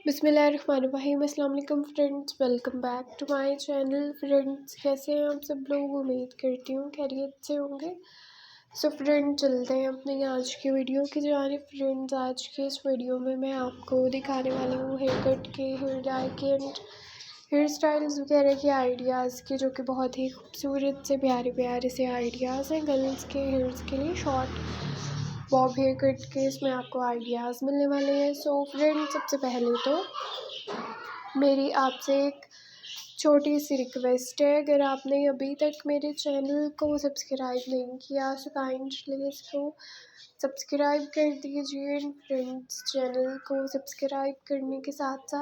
बिस्मिल्लाहिर्रहमानिर्रहीम। अस्सलाम वालेकुम friends, welcome back to my channel. Friends, कैसे हैं आप सब लोग? उम्मीद करती हूँ खैरियत से होंगे। सो फ्रेंड, चलते हैं अपनी आज की वीडियो की जानिब। फ्रेंड्स, आज के इस वीडियो में मैं आपको दिखाने वाली हूँ हेयर कट के, हेयर डाई के एंड हेयर स्टाइल्स वगैरह के आइडियाज़ के, जो कि बहुत ही खूबसूरत से प्यारे प्यारे से आइडियाज़ हैं गर्ल्स के हेयर्स के लिए। शॉर्ट बॉब हेयर कट के इसमें आपको आइडियाज़ मिलने वाले हैं। सो फ्रेंड, सबसे पहले तो मेरी आपसे एक छोटी सी रिक्वेस्ट है, अगर आपने अभी तक मेरे चैनल को सब्सक्राइब नहीं किया तो काइंडली इसको सब्सक्राइब कर दीजिए। फ्रेंड्स, चैनल को सब्सक्राइब करने के साथ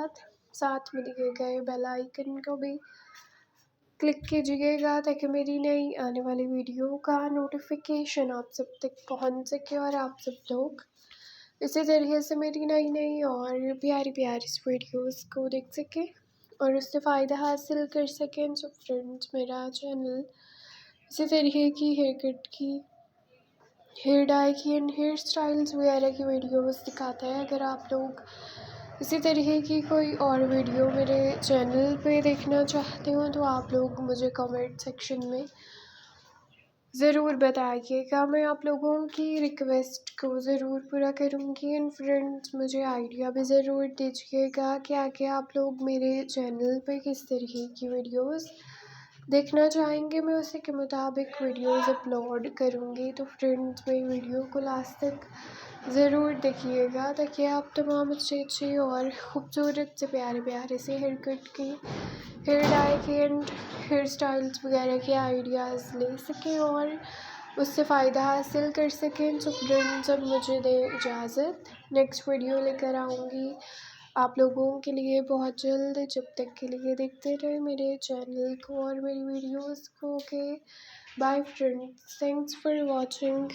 साथ में दिए गए बेल आइकन को भी क्लिक कीजिएगा, ताकि मेरी नई आने वाली वीडियो का नोटिफिकेशन आप सब तक पहुंच सके और आप सब लोग इसी तरीके से मेरी नई नई और प्यारी प्यारी वीडियोस को देख सकें और उससे फ़ायदा हासिल कर सकें। सो फ्रेंड्स, मेरा चैनल इसी तरीके की हेयर कट की, हेयर डाई की एंड हेयर स्टाइल्स वगैरह की वीडियोस दिखाता है। अगर आप लोग इसी तरीके की कोई और वीडियो मेरे चैनल पे देखना चाहते हो तो आप लोग मुझे कमेंट सेक्शन में ज़रूर बताइएगा। मैं आप लोगों की रिक्वेस्ट को ज़रूर पूरा करूँगी। एंड फ्रेंड्स, मुझे आइडिया भी ज़रूर दीजिएगा कि आगे आप लोग मेरे चैनल पे किस तरीके की वीडियोस देखना चाहेंगे, मैं उसी के मुताबिक वीडियोस अपलोड करूँगी। तो फ्रेंड्स, मेरी वीडियो को लास्ट तक ज़रूर देखिएगा, ताकि आप तमाम अच्छे और ख़ूबसूरत से प्यारे प्यारे से हेयर कट की, हेयर डाई की एंड हेयर स्टाइल्स वगैरह के आइडियाज़ ले सकें और उससे फ़ायदा हासिल कर सकें। सो फ्रेंड्स, अब मुझे दें इजाज़त, नेक्स्ट वीडियो लेकर आऊँगी आप लोगों के लिए बहुत जल्द। जब तक के लिए देखते रहे मेरे चैनल को और मेरी वीडियोस को। Okay, bye friends, thanks for watching.